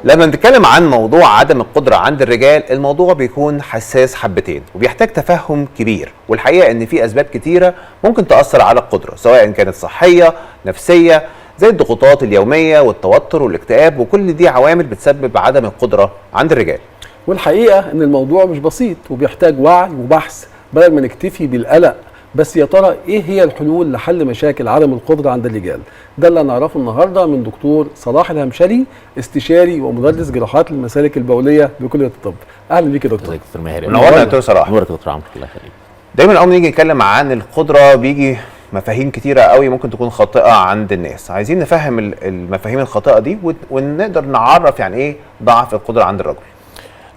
لما نتكلم عن موضوع عدم القدرة عند الرجال، الموضوع بيكون حساس حبتين وبيحتاج تفهم كبير، والحقيقة ان في اسباب كتيرة ممكن تأثر على القدرة، سواء كانت صحية نفسية زي الضغوطات اليومية والتوتر والاكتئاب، وكل دي عوامل بتسبب عدم القدرة عند الرجال. والحقيقة ان الموضوع مش بسيط وبيحتاج وعي وبحث بدل ما نكتفي بالقلق. بس يا ترى ايه هي الحلول لحل مشاكل عدم القدرة عند الرجال؟ ده اللي هنعرفه النهارده من دكتور صلاح الهمشري، استشاري ومدرس جراحات المسالك البولية بكلية الطب. اهلا بيك يا دكتور. ازيك يا دكتور ماهر؟ منورنا يا دكتور صلاح. نورك يا دكتور عمرو، الله يخليك. دايما اول ما نيجي نتكلم عن القدرة بيجي مفاهيم كتيرة قوي ممكن تكون خاطئة عند الناس، عايزين نفهم المفاهيم الخاطئة دي ونقدر نعرف يعني ايه ضعف القدرة عند الرجل.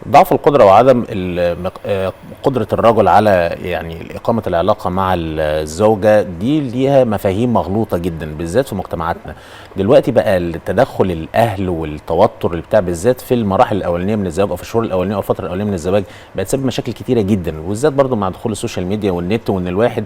ضعف القدرة وعدم قدرة الرجل على يعني إقامة العلاقة مع الزوجة دي ليها مفاهيم مغلوطة جدا، بالذات في مجتمعاتنا دلوقتي. بقى التدخل الأهل والتوتر اللي بتاع بالذات في المراحل الأولانية من الزواج أو في الشهور الأولانية أو الفترة الأولانية من الزواج بقت تسبب مشاكل كتيرة جدا، وبالذات برضو مع دخول السوشيال ميديا والنت، وإن الواحد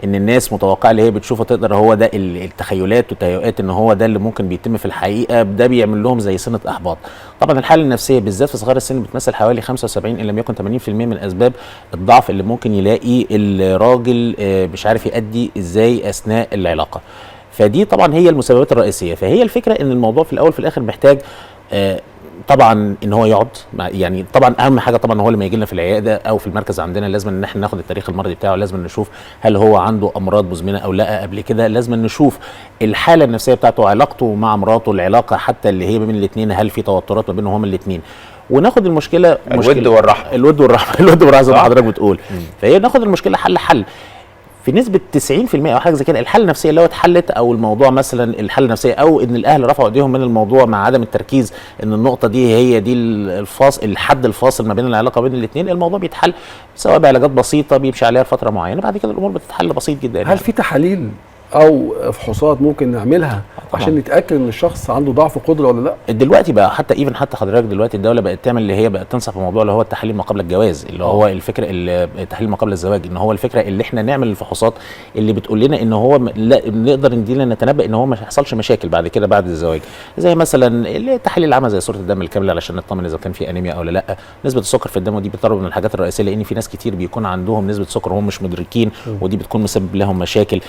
إن الناس متوقعة اللي هي بتشوفه تقدر هو ده التخيلات والتهيؤات إن هو ده اللي ممكن بيتم في الحقيقة، ده بيعمل لهم زي سنة إحباط. طبعا الحالة النفسية بالذات في صغار السن بتمثل حوالي 75 إن لم يكن 80% من أسباب الضعف اللي ممكن يلاقي الراجل مش عارف يأدي إزاي أثناء العلاقة. فدي طبعا هي المسببات الرئيسية. فهي الفكرة إن الموضوع في الأول في الآخر محتاج طبعا ان هو يقعد يعني طبعا اهم حاجه طبعا هو لما يجي لنا في العياده او في المركز عندنا لازم ان احنا ناخد التاريخ المرضي بتاعه، لازم نشوف هل هو عنده امراض مزمنه او لا قبل كده، لازم نشوف الحاله النفسيه بتاعته، علاقته مع مراته، العلاقه حتى اللي هي بين الاثنين هل في توترات ما بينهم هما الاثنين، وناخد المشكله الود والرحمه. الود والرحمه زي ما حضرتك بتقول. فهي ناخد المشكله حل في نسبه 90% او حاجه زي كده. الحاله النفسيه لو اتحلت او الموضوع مثلا الحاله النفسيه او ان الاهل رفعوا ايديهم من الموضوع مع عدم التركيز ان النقطه دي هي دي الحد الفاصل ما بين العلاقه بين الاثنين، الموضوع بيتحل سواء بعلاجات بسيطه بيمشي عليها فتره معينه، بعد كده الامور بتتحل بسيط جدا. هل في تحاليل او فحوصات ممكن نعملها عشان نتاكد ان الشخص عنده ضعف قدره ولا لا؟ دلوقتي بقى حتى حضرتك دلوقتي الدوله بقت تعمل اللي هي بقت تنصح في موضوع اللي هو التحاليل ما قبل الجواز، اللي هو الفكره التحاليل ما قبل الزواج، ان هو الفكره اللي احنا نعمل الفحوصات اللي بتقول لنا ان هو لا نقدر ندينا نتنبأ ان هو ما يحصلش مشاكل بعد كده بعد الزواج، زي مثلا التحاليل العامه زي صوره الدم الكامله علشان نطمن اذا كان في انيميا او لا، نسبه السكر في الدم، ودي بتضرب من الحاجات الرئيسيه لان في ناس كتير بيكون عندهم نسبه سكر وهم مش مدركين، ودي بتكون مسبب لهم مشاكل.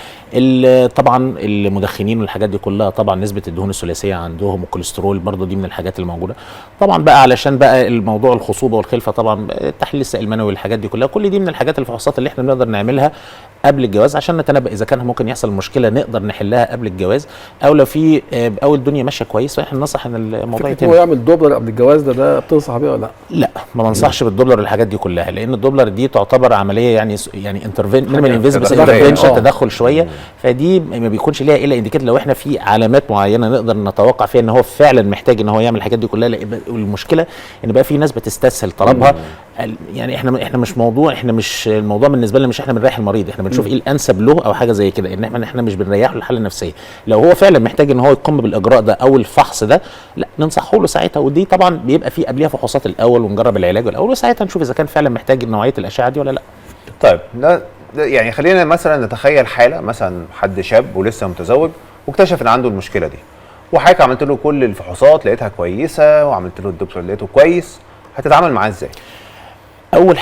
طبعا المدخنين والحاجات دي كلها، طبعا نسبه الدهون الثلاثيه عندهم والكوليسترول برضو دي من الحاجات اللي موجوده. طبعا بقى علشان بقى الموضوع الخصوبه والخلفه، طبعا تحليل السائل المنوي والحاجات دي كلها، كل دي من الحاجات الفحوصات اللي احنا بنقدر نعملها قبل الجواز عشان نتنبأ اذا كان ممكن يحصل مشكله نقدر نحلها قبل الجواز، او لو في او الدنيا ماشيه كويس فاحنا ننصح ان الموضوع يتم. هو يعمل دوبلر قبل الجواز ده بتنصح بيه ولا لا؟ لا، ما بنصحش بالدوبلر الحاجات دي كلها، لان الدوبلر دي تعتبر عمليه يعني انترفنشن تدخل شويه، فدي ما بيكونش ليها الا انديكيتور لو احنا في علامات معينه نقدر نتوقع فيها ان هو فعلا محتاج ان هو يعمل الحاجات دي كلها. والمشكله ان بقى في ناس بتستسهل طلبها، يعني احنا مش الموضوع بالنسبه لنا مش احنا بنريح المريض، احنا بنشوف ايه الانسب له او حاجه زي كده، ان احنا مش بنريحه الحاله النفسيه. لو هو فعلا محتاج ان هو يقوم بالاجراء ده او الفحص ده، لا ننصحه له ساعتها، ودي طبعا بيبقى في قبلها فحوصات الاول ونجرب العلاج الاول، وساعتها نشوف اذا كان فعلا محتاج نوعيه الاشعه دي ولا لا. طيب ده يعني خلينا مثلا نتخيل حاله، مثلا حد شاب ولسه متزوج واكتشف ان عنده المشكله دي، وحضرتك عملت له كل الفحوصات لقيتها كويسه وعملت له الدكتور لقيته كويس، هتتعامل معاه ازاي؟ اول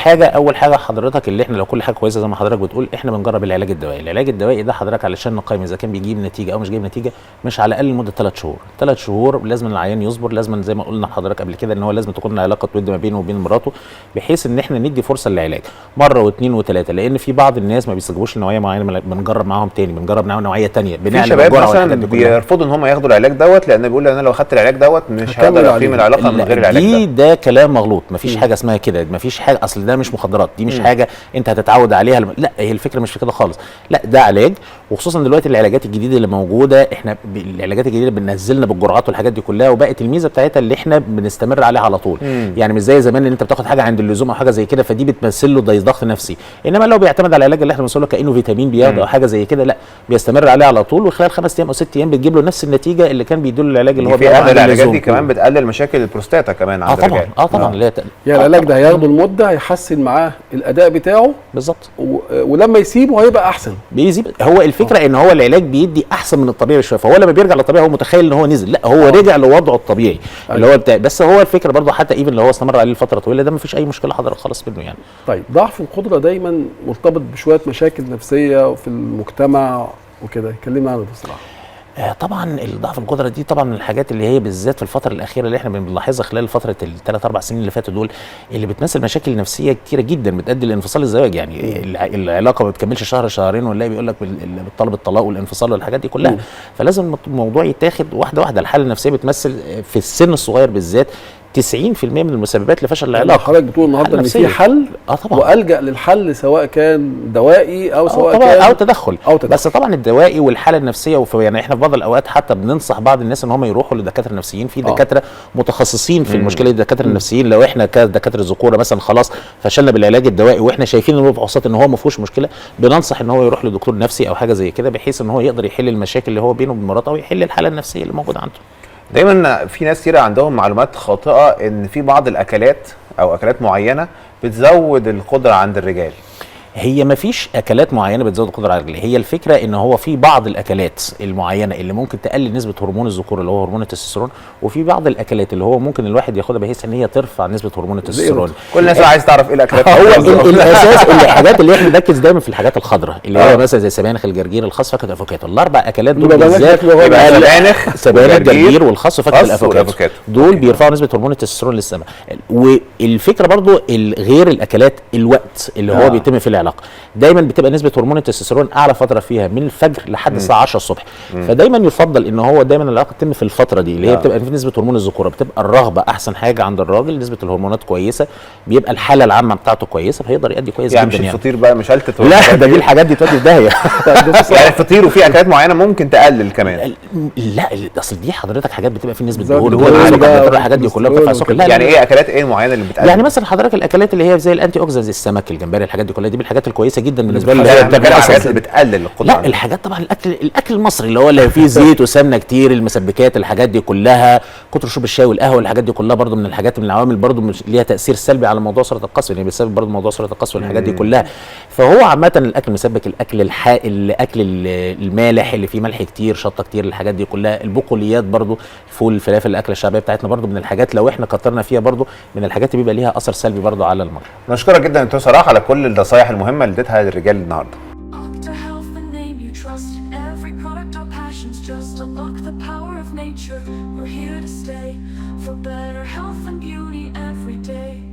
حاجه حضرتك اللي احنا لو كل حاجه كويسه زي ما حضرتك بتقول احنا بنجرب العلاج الدوائي. العلاج الدوائي ده حضرتك علشان نقيم اذا كان بيجيب نتيجه او مش جايب نتيجه مش على الاقل لمده 3 شهور. 3 شهور لازم العيان يصبر، لازم زي ما قلنا لحضرتك قبل كده ان هو لازم تكون علاقه ود ما بينه وبين مراته، بحيث ان احنا ندي فرصه للعلاج مره واثنين وثلاثه، لان في بعض الناس ما بيستجيبوش لنوعيه معينه، بنجرب معاهم تاني، بنجرب معاهم نوعيه ثانيه، في شباب مثلا بيرفضوا ان هم ياخدوا العلاج دوت لان بيقول انا لو خدت العلاج دوت مش هقدر اقيم العلاقه من غير العلاج ده كلام مغلوط، مفيش حاجه اسمها كده، مفيش حاجه، اصل ده مش مخدرات، دي مش حاجه انت هتتعود عليها، لا هي الفكره مش في كده خالص، لا ده علاج، وخصوصا دلوقتي العلاجات الجديده اللي موجوده، احنا العلاجات الجديده بننزلنا بالجرعات والحاجات دي كلها، وبقت الميزه بتاعتها اللي احنا بنستمر عليها على طول. يعني مش زي زمان ان انت بتاخد حاجه عند اللزوم او حاجه زي كده فدي بتمثل له ضغط نفسي، انما لو بيعتمد على العلاج اللي احنا بنوصله كانه فيتامين بياخده او حاجه زي كده، لا بيستمر عليه على طول، وخلال 5 ايام او 6 ايام بتجيب له نفس النتيجه اللي كان بيديله العلاج اللي هو في احد العلاجات دي اللزوم. كمان بتقلل مشاكل البروستاتا كمان عند طبعا الرجال. طبعا اللي هي يعني العلاج ده هياخده المده، هيحسن معاه الاداء بتاعه، بالظبط. ولما يسيبه هيبقى احسن. بيزيد. هو الفكره ان هو العلاج بيدي احسن من الطبيعي شويه، فهو لما بيرجع للطبيعي هو متخيل ان هو نزل، لا هو رجع لوضعه الطبيعي اللي هو بتاع. بس هو الفكره برضه حتى ايفن اللي هو استمر عليه لفتره طويله ده ما فيش اي مشكله حضرتك خالص منه يعني. طيب ضعف القدره دايما مرتبط بشويه مشاكل نفسيه في المجتمع وكده، كلمنا عنه بصراحه. طبعا الضعف القدره دي طبعا من الحاجات اللي هي بالذات في الفتره الاخيره اللي احنا بنلاحظها خلال فتره ال3-4 سنين اللي فاتوا دول، اللي بتمثل مشاكل نفسيه كتيره جدا بتؤدي لانفصال الزواج. يعني العلاقه ما بتكملش شهر شهرين ونلاقي بيقول لك بالطلب الطلاق والانفصال والحاجات دي كلها. فلازم الموضوع يتاخد واحده واحده. الحاله النفسيه بتمثل في السن الصغير بالذات 90% من المسببات لفشل العلاقه. حضرتك بتقول النهارده ان في حل طبعا، والجا للحل سواء كان دوائي او سواء كان او تدخل. بس طبعا الدوائي والحاله النفسيه يعني احنا في بعض الاوقات حتى بننصح بعض الناس ان هم يروحوا لدكاتره نفسيين، في دكاتره متخصصين في المشكله دي. الدكاتره النفسيين لو احنا كدكاتره ذكوره مثلا خلاص فشلنا بالعلاج الدوائي واحنا شايفين ان فحوصات ان هو ما فيهوش مشكله، بننصح ان هو يروح لدكتور نفسي او حاجه زي كده، بحيث ان هو يقدر يحل المشاكل اللي هو بينه وبين مراته ويحل الحاله النفسيه اللي موجوده عنده. دايما في ناس كتير عندهم معلومات خاطئه ان في بعض الاكلات او اكلات معينه بتزود القدره عند الرجال. هي ما فيش اكلات معينه بتزود القدره على الرجال، هي الفكره ان هو في بعض الاكلات المعينه اللي ممكن تقلل نسبه هرمون الذكوره اللي هو هرمون التستوستيرون، وفي بعض الاكلات اللي هو ممكن الواحد ياخدها بحيث ان هي ترفع نسبه هرمون التستوستيرون. كل الناس عايز تعرف ايه الاكلات. هو الاساس الحاجات اللي احنا بنركز دايما في الحاجات الخضراء اللي هي مثلا زي سبانخ، الجرجير، الخص، فاكهه الافوكاتو. الاربع اكلات دول بالذات سبانخ، الجرجير والخص وفاكهه الافوكاتو دول بيرفعوا نسبه هرمون التستوستيرون للسماء. والفكره برضو غير الاكلات الوقت اللي هو بيتم في العلاقه دايما بتبقى نسبه هرمون التستوستيرون اعلى فتره فيها من الفجر لحد الساعه 10 الصبح. فدايما يفضل ان هو دايما العلاقه تتم في الفتره دي اللي هي بتبقى في نسبه هرمون الذكوره، بتبقى الرغبه احسن حاجه عند الراجل، نسبه الهرمونات كويسه، بيبقى الحاله العامه بتاعته كويسه، فهيقدر يؤدي كويس يعني جدا. مش الفطير بقى مش هلتت لا ده دي الحاجات دي تودي في داهيه. يعني الفطير وفي اكلات معينه ممكن تقلل كمان. لا اصل دي حضرتك حاجات بتبقى في نسبه دهون دهون الحاجات دي كلها بترفع السكر. يعني ايه اكلات ايه معينه اللي بتقلل؟ يعني مثلا حضرتك الاكلات اللي هي زي الانتي اوكسيدنت، السمك، الجمبري، الحاجات دي كلها دي من الحاجات الكويسه جدا بالنسبه لي. الحاجات اللي بتقلل القدره. لا الحاجات طبعا الاكل المصري اللي هو اللي فيه زيت وسمنه كتير، المسبكات، الحاجات دي كلها، كتر شرب الشاي والقهوه، الحاجات دي كلها برضو من الحاجات، من العوامل برضو ليها تاثير سلبي على موضوع سرطان القصر، يعني بسبب برضو موضوع سرطان القصر والحاجات دي كلها. فهو عامه الاكل المسبك، الاكل الاكل المالح اللي فيه ملح كتير، شطه كتير، الحاجات دي كلها، البقوليات برضو، الفول، الفلافل، الاكله الشعبيه بتاعتنا برضو من الحاجات لو احنا كترنا فيها برضو من الحاجات اللي بيبقى ليها اثر سلبي برضو على المرض. نشكرك جدا دكتور صلاح على كل النصايح المهمه اللي اديتها للرجال النهارده. Just unlock the power of nature. We're here to stay for better health and beauty every day.